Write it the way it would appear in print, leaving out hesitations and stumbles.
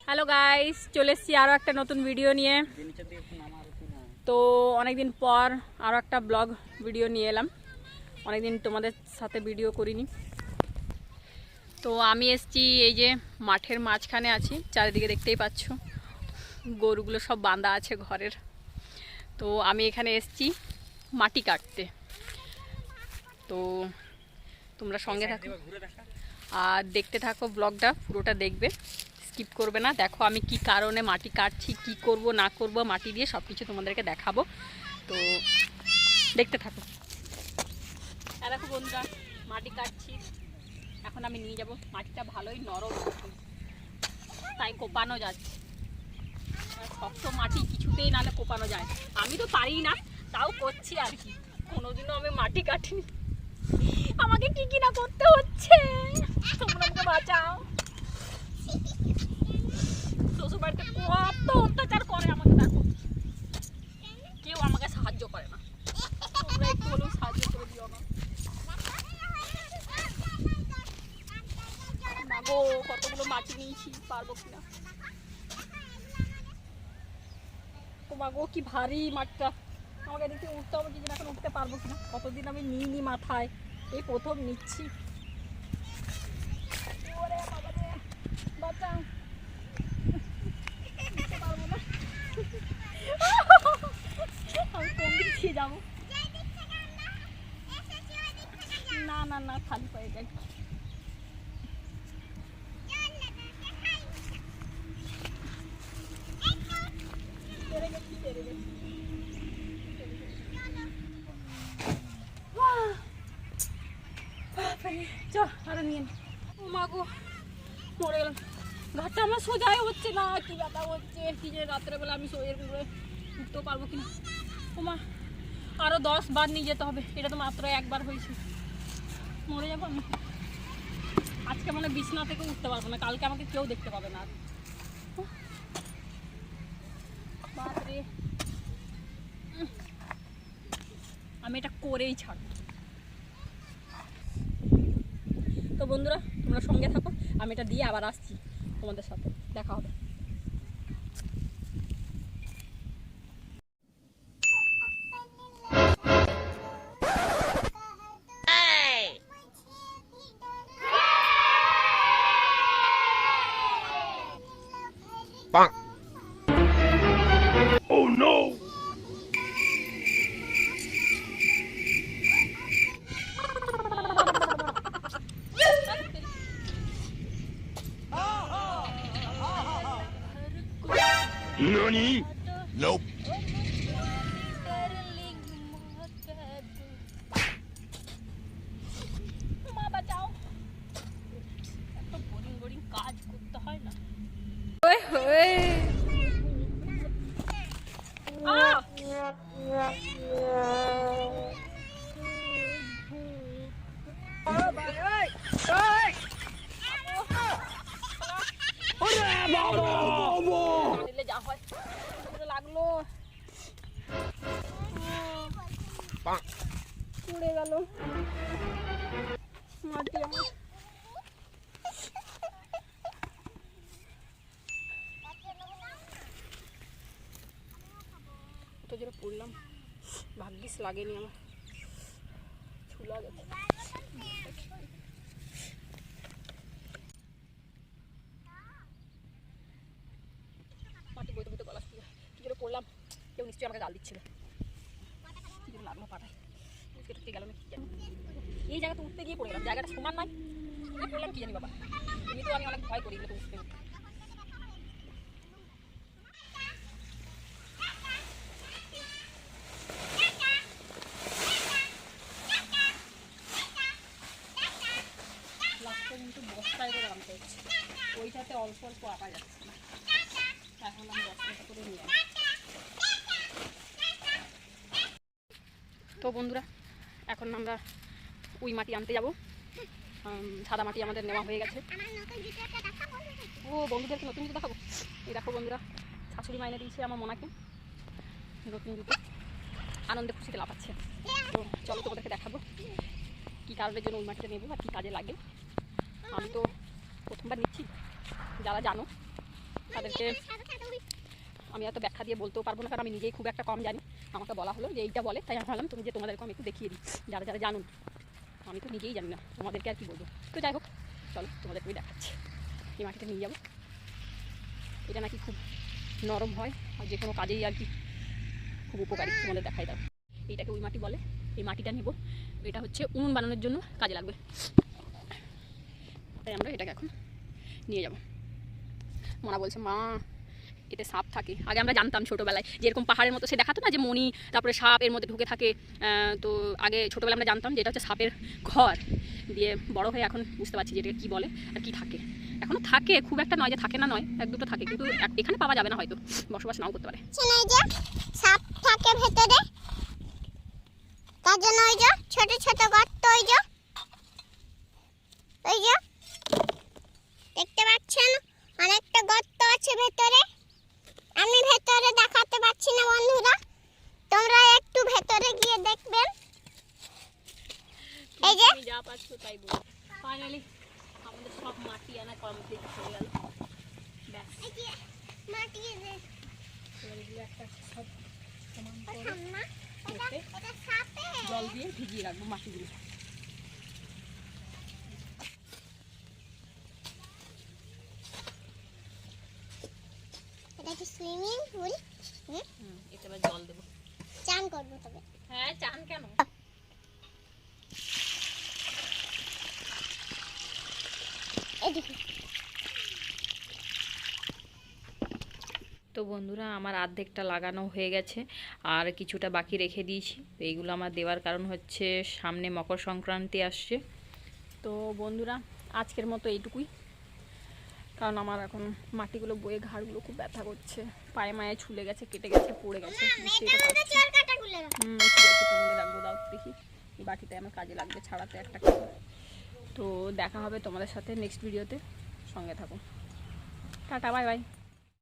Hello guys, চলে এসেছি আরও একটা নতুন ভিডিও নিয়ে। তো অনেকদিন পর আরও একটা ব্লগ ভিডিও নিয়ে এলাম। অনেকদিন তোমাদের সাথে ভিডিও করিনি। তো আমি এসেছি এই যে মাঠের মাঝখানে আছি, চারিদিকে দেখতেই পাচ্ছ গরুগুলো সব বাঁধা আছে ঘরের। তো আমি এখানে এসেছি মাটি কাটতে। তো তোমরা সঙ্গে থাকো আর দেখতে থাকো, ব্লগটা পুরোটা দেখবে, স্কিপ করবে না। দেখো আমি কি কারণে মাটি কাটছি, কি করব না করব, মাটি দিয়ে সব কিছু তোমাদেরকে দেখাবো। তো দেখতে থাকো। দেখো বন্ধুরা, মাটি কাটছি। এখন আমি নিয়ে যাব। মাটিটা ভালোই নরম, তাই কোপানো যাচ্ছে। শক্ত মাটি কিছুতেই নালে কোপানো যায়। আমি তো পারি না, তাও করছি আর কি। কোনোদিনও আমি মাটি কাটিনি, আমাকে কি কি না করতে হচ্ছে। তোমরা আমাকে বাঁচাও। শ্বশুর বাড়িতে কত অত্যাচার করে আমাকে, দেখো কেউ আমাকে সাহায্য করে না। তোমরা একটু হলেও সাহায্য করে দিও না। মাগো, কতগুলো মাটি নিয়েছি, পারবো কিনা। ও মাগো, কি ভারী মাটিটা। আমাকে দেখে উঠতে হবে, কিন্তু এখন উঠতে পারবো কিনা। কতদিন আমি নিইনি মাথায়, এই প্রথম নিচ্ছি। বাঁচাও, পারবো না। আমি কোন দিক দিয়ে যাবো? না না না, খালি পায়ে যাই। আরো নিয়ে ও মাগো, মরে গেলাম। ঘাটটা আমার সোজাই হচ্ছে না, কি ব্যথা হচ্ছে। কি যে রাত্রেবেলা আমি এরকম করে উঠতেও পারবো কিনা। ও মা, আরো 10 বার নিয়ে যেতে হবে। এটা তো মাত্র একবার হয়েছে, মরে যাবো আমি। আজকে মানে বিছনা থেকে উঠতে পারবো না, কালকে আমাকে কেউ দেখতে পাবে না। বাপরে, আমি এটা করেই ছাড়বো। তো বন্ধুরা, তোমরা সঙ্গে থাকো, আমি এটা দিয়ে আবার আসছি, তোমাদের সাথে দেখা হবে। Oh no! Nani? Nope. কাজ করতে হয় না। লাগলো, উড়ে গেল মাটি আমার। তো যেটা পড়লাম, ভাগ্যিস লাগেনি আমার, ছুলা গেছে। মাটি বইতে বইতে গলা শুকিয়ে কি করে পড়লাম, কেউ নিশ্চয়ই আমাকে গাল দিচ্ছিল। কি করে লাগলো পাটায়, উঠতে গেল না কি জানি। এই জায়গাতে উঠতে গিয়ে পড়ে গেলাম, জায়গাটা সমান নয়, পড়লাম কি জানি বাবা। এমনি তো আমি অনেক ভয় করি এগুলো উঠতে। কিন্তু বস্তায় করে আনতে হচ্ছে, ওইটাতে অল্প অল্প আঁকা যাচ্ছে না, এখন আমি বস্তাটা করে নিয়ে আসি। তো বন্ধুরা, এখন আমরা ওই মাটি আনতে যাব। সাদা মাটি আমাদের নেওয়া হয়ে গেছে। ও বন্ধুদেরকে নতুন জুতো দেখাবো। এই দেখো বন্ধুরা, শাশুড়ি মাইনে দিয়েছে আমার মোনাকে নতুন জুতো, আনন্দে খুশিতে লাফাচ্ছে। তো চলো তোমাদেরকে দেখাবো। কী কারণের জন্য ওই মাটিটা নেবো আর কী কাজে লাগে। আমি তো প্রথমবার নিচ্ছি, যারা জানো তাদেরকে আমি এত ব্যাখ্যা দিয়ে বলতেও পারবো না, কারণ আমি নিজেই খুব একটা কম জানি। আমাকে বলা হলো যে এইটা বলে, তাই আমি ভাবলাম তুমি যে তোমাদেরকে আমি একটু দেখিয়ে দিই, যারা যারা জানুন। আমি তো নিজেই জানি না, তোমাদেরকে আর কি বলবো। তো যাই হোক, চলো তোমাদেরকে আমি দেখাচ্ছি। এই মাটিটা নিয়ে যাবো, এটা নাকি খুব নরম হয় আর যে কোনো কাজেই আর কি খুব উপকারী, তোমাদের দেখাই দাও। এইটাকে ওই মাটি বলে, এই মাটিটা নিব, এটা হচ্ছে উনুন বানানোর জন্য কাজে লাগবে, তাই আমরা এটাকে এখন নিয়ে যাব। মনা বলছে মা এতে সাপ থাকে। আগে আমরা জানতাম ছোটোবেলায়, যেরকম পাহাড়ের মতো সে দেখাতো না যে মণি, তারপরে সাপ এর মধ্যে ঢুকে থাকে। তো আগে ছোটোবেলায় আমরা জানতাম যে এটা হচ্ছে সাপের ঘর। দিয়ে বড় হয়ে এখন বুঝতে পারছি যে এটা কী বলে আর কী থাকে। এখনও থাকে, খুব একটা নয় যে থাকে না, নয় এক দুটো থাকে, কিন্তু এখানে পাওয়া যাবে না, হয়তো বসবাস নাও করতে পারে। সাপ থাকে ভেতরে, তার জন্য ওই যে ছোট ছোট গর্ত, ওই যে দেখতে পাচ্ছেন অনেকটা গর্ত আছে ভেতরে। আমি ভেতরে দেখাতে পাচ্ছি না বন্ধুরা, তোমরা একটু ভেতরে গিয়ে দেখবেন। এই যে যা পাচ্ছো তাই বলো। ফাইনালি আমাদের সব মাটি আনা কমপ্লিট হয়ে গেল। ব্যাস মাটি এবার এগুলো একটা সব সমান করে এটা সাপে জল দিয়ে ভিজিয়ে রাখবো মাটিগুলো। এটা কি সুইমিং পুল? এটা এবার জল দেবো। চান করবো তবে। হ্যাঁ, চান কেন? এদিকে তো বন্ধুরা আমার অর্ধেকটা লাগানো হয়ে গেছে আর কিছুটা বাকি রেখে দিয়েছি। তো এইগুলো আমার দেওয়ার কারণ হচ্ছে সামনে মকর সংক্রান্তি আসছে। তো বন্ধুরা আজকের মতো এইটুকুই, কারণ আমার এখন মাটিগুলো বয়ে ঘাড়গুলো খুব ব্যথা করছে, পায়ে মায়ে ছুলে গেছে, কেটে গেছে, পড়ে গেছে। বুঝতেই তো পারছি। চোর কাটাগুলো ঠিক আছে, তোমাদের রাখবো, দাও দেখি। এই বাটিটাই আমার কাজে লাগবে ছাড়াতে একটা কিছু। তো দেখা হবে তোমাদের সাথে নেক্সট ভিডিওতে, সঙ্গে থাকো। Tata, bye bye.